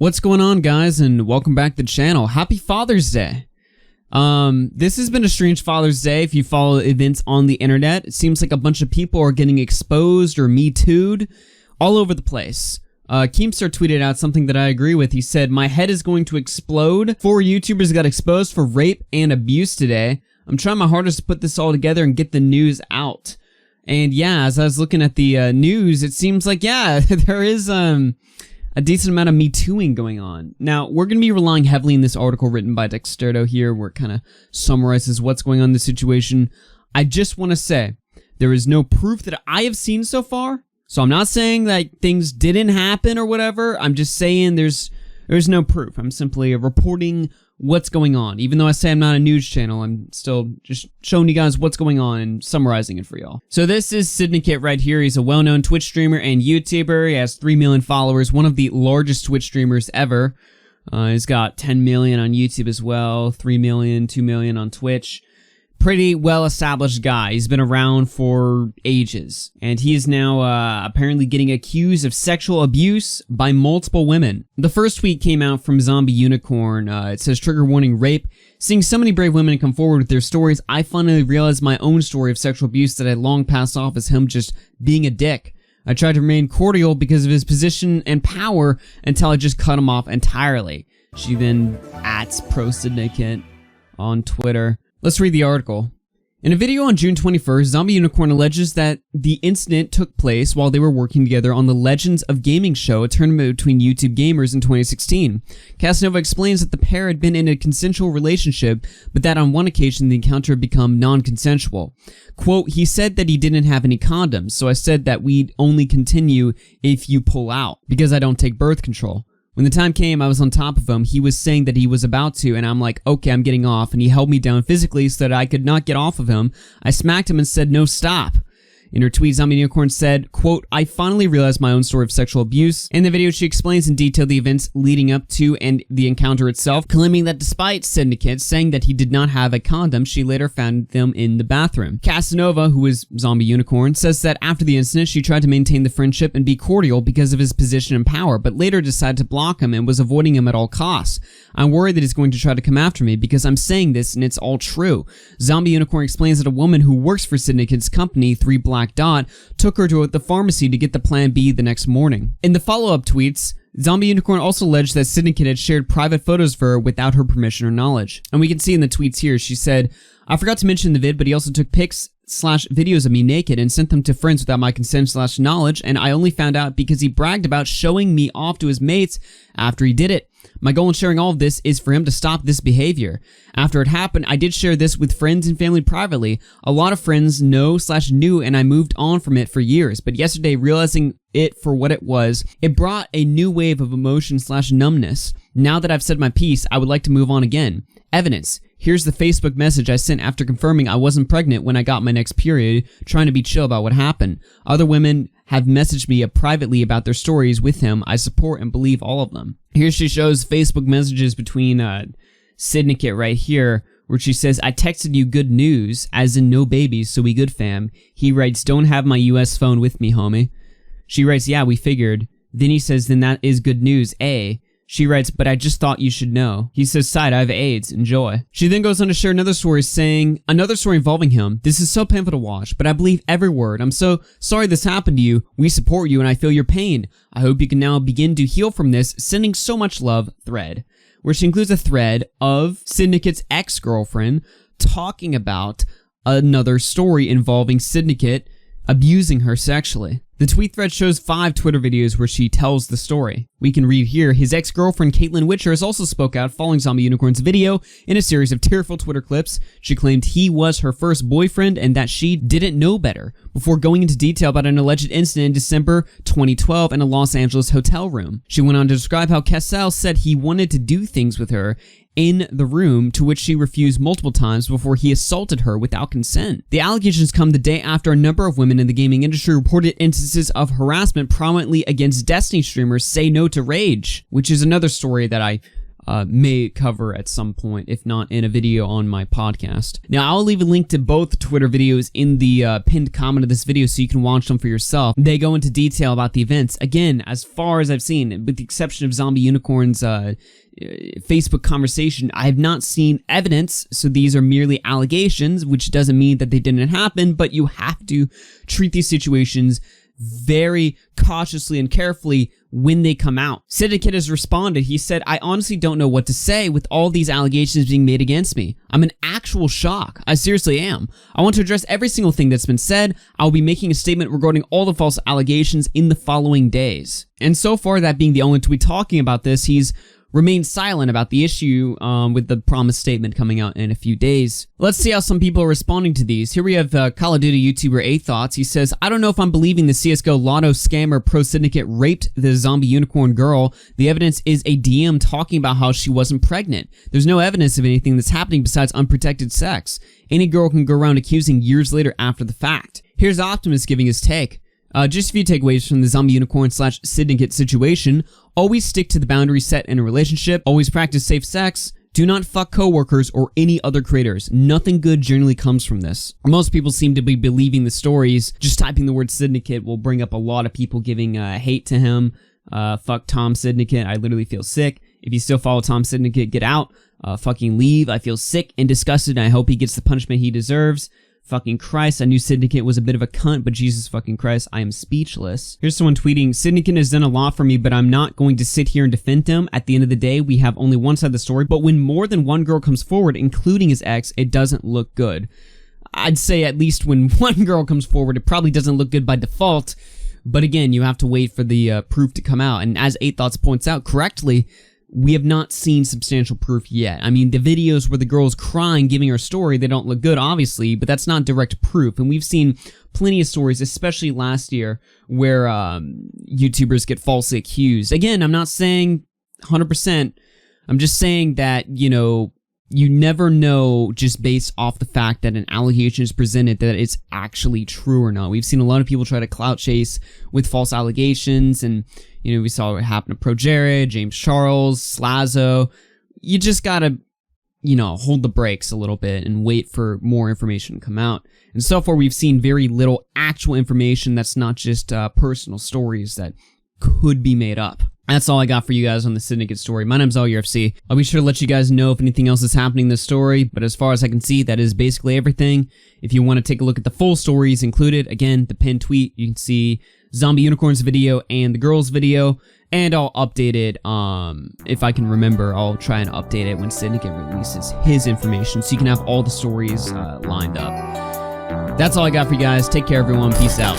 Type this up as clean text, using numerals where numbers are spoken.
What's going on, guys, and welcome back to the channel. Happy Father's Day. This has been a strange Father's Day if you follow events on the internet. It seems like a bunch of people are getting exposed or Me Too'd all over the place. Keemstar tweeted out something that I agree with. He said, "My head is going to explode. 4 YouTubers got exposed for rape and abuse today. I'm trying my hardest to put this all together and get the news out." And yeah, as I was looking at the news, it seems like, yeah, there is a decent amount of Me Tooing going on. Now, we're going to be relying heavily in this article written by Dexterdo here, where it kind of summarizes what's going on in the situation. I just want to say, there is no proof that I have seen so far. So I'm not saying that things didn't happen or whatever. I'm just saying there's no proof. I'm simply reporting what's going on. Even though I say I'm not a news channel, I'm still just showing you guys what's going on and summarizing it for y'all. So this is ZombiUnicorn right here. He's a well-known Twitch streamer and YouTuber. He has 3 million followers, one of the largest Twitch streamers ever. He's got 10 million on YouTube as well, 3 million, 2 million on Twitch. Pretty well-established guy. He's been around for ages, and he is now apparently getting accused of sexual abuse by multiple women. The first tweet came out from ZombiUnicorn. It says, "Trigger warning, rape. Seeing so many brave women come forward with their stories, I finally realized my own story of sexual abuse that I long passed off as him just being a dick. I tried to remain cordial because of his position and power until I just cut him off entirely." She then @ ProSyndicate on Twitter. Let's read the article. In a video on June 21st, ZombiUnicorn alleges that the incident took place while they were working together on the Legends of Gaming show, a tournament between YouTube gamers in 2016. Casanova explains that the pair had been in a consensual relationship, but that on one occasion the encounter had become non-consensual. Quote, "He said that he didn't have any condoms, so I said that we'd only continue if you pull out, because I don't take birth control. When the time came, I was on top of him. He was saying that he was about to, and I'm like, okay, I'm getting off, and he held me down physically so that I could not get off of him. I smacked him and said, no, stop." In her tweet, ZombiUnicorn said, quote, "I finally realized my own story of sexual abuse." In the video, she explains in detail the events leading up to and the encounter itself, claiming that despite Syndicate saying that he did not have a condom, she later found them in the bathroom. Casanova, who is ZombiUnicorn, says that after the incident, she tried to maintain the friendship and be cordial because of his position and power, but later decided to block him and was avoiding him at all costs. "I'm worried that he's going to try to come after me because I'm saying this and it's all true." ZombiUnicorn explains that a woman who works for Syndicate's company, 3 Black Dot, took her to the pharmacy to get the Plan B the next morning. In the follow-up tweets, ZombiUnicorn also alleged that Syndicate had shared private photos of her without her permission or knowledge. And we can see in the tweets here, she said, "I forgot to mention in the vid, but he also took pics/videos of me naked and sent them to friends without my consent/knowledge, and I only found out because he bragged about showing me off to his mates after he did it. My goal in sharing all of this is for him to stop this behavior. After it happened, I did share this with friends and family privately. A lot of friends know/knew, and I moved on from it for years. But yesterday, realizing it for what it was, it brought a new wave of emotion/numbness. Now that I've said my piece, I would like to move on again. Evidence. Here's the Facebook message I sent after confirming I wasn't pregnant when I got my next period, trying to be chill about what happened. Other women have messaged me privately about their stories with him. I support and believe all of them." Here she shows Facebook messages between Syndicate right here, where she says, "I texted you good news, as in no babies, so we good fam." He writes, "Don't have my US phone with me, homie." She writes, "Yeah, we figured." Then he says, "Then that is good news, eh?" She writes, "But I just thought you should know." He says, "Side, I have AIDS. Enjoy." She then goes on to share another story saying, "Another story involving him. This is so painful to watch, but I believe every word. I'm so sorry this happened to you. We support you and I feel your pain. I hope you can now begin to heal from this. Sending so much love, thread." Where she includes a thread of Syndicate's ex-girlfriend talking about another story involving Syndicate abusing her sexually. The tweet thread shows 5 Twitter videos where she tells the story. We can read here, his ex-girlfriend Caitlin Witcher has also spoke out following ZombiUnicorn's video in a series of tearful Twitter clips. She claimed he was her first boyfriend and that she didn't know better, before going into detail about an alleged incident in December 2012 in a Los Angeles hotel room. She went on to describe how Cassell said he wanted to do things with her in the room, to which she refused multiple times before he assaulted her without consent. The allegations come the day after a number of women in the gaming industry reported instances of harassment prominently against Destiny streamers Say No to Rage, which is another story that I may cover at some point, if not in a video on my podcast. Now, I'll leave a link to both Twitter videos in the pinned comment of this video so you can watch them for yourself. They go into detail about the events. Again, as far as I've seen, with the exception of ZombiUnicorn's Facebook conversation, I have not seen evidence, so these are merely allegations, which doesn't mean that they didn't happen, but you have to treat these situations very cautiously and carefully when they come out. Syndicate has responded. He said, "I honestly don't know what to say with all these allegations being made against me. I'm in actual shock. I seriously am. I want to address every single thing that's been said. I'll be making a statement regarding all the false allegations in the following days." And so far, that being the only tweet talking about this, he's remained silent about the issue with the promised statement coming out in a few days. Let's see how some people are responding to these. Here we have Call of Duty YouTuber A-Thoughts. He says, "I don't know if I'm believing the CSGO Lotto scammer ProSyndicate raped the ZombiUnicorn girl. The evidence is a DM talking about how she wasn't pregnant. There's no evidence of anything that's happening besides unprotected sex. Any girl can go around accusing years later after the fact." Here's Optimus giving his take. Just a few takeaways from the ZombiUnicorn/Syndicate situation. Always stick to the boundaries set in a relationship. Always practice safe sex. Do not fuck coworkers or any other creators. Nothing good generally comes from this. Most people seem to be believing the stories. Just typing the word Syndicate will bring up a lot of people giving hate to him. Fuck Tom Syndicate. I literally feel sick. If you still follow Tom Syndicate, get out. Fucking leave. I feel sick and disgusted, and I hope he gets the punishment he deserves. Fucking Christ, I knew Syndicate was a bit of a cunt, but Jesus fucking Christ, I am speechless. Here's someone tweeting, "Syndicate has done a lot for me, but I'm not going to sit here and defend him. At the end of the day, we have only one side of the story, but when more than one girl comes forward, including his ex, it doesn't look good." I'd say at least when one girl comes forward, it probably doesn't look good by default, but again, you have to wait for the proof to come out, and as 8Thoughts points out correctly, we have not seen substantial proof yet. I mean, the videos where the girl's crying, giving her story, they don't look good, obviously, but that's not direct proof. And we've seen plenty of stories, especially last year, where YouTubers get falsely accused. Again, I'm not saying 100%. I'm just saying that, you know, you never know just based off the fact that an allegation is presented that it's actually true or not. We've seen a lot of people try to clout chase with false allegations, and you know, we saw what happened to ProJared, James Charles, Slazo. You just gotta, you know, hold the brakes a little bit and wait for more information to come out. And so far, we've seen very little actual information that's not just personal stories that could be made up. That's all I got for you guys on the Syndicate story. My name's AllUFC. I'll be sure to let you guys know if anything else is happening in this story, but as far as I can see, that is basically everything. If you want to take a look at the full stories included, again, the pinned tweet, you can see ZombiUnicorn's video and the girl's video, and I'll update it, if I can remember, I'll try and update it when Syndicate releases his information, so you can have all the stories lined up. That's all I got for you guys. Take care, everyone. Peace out.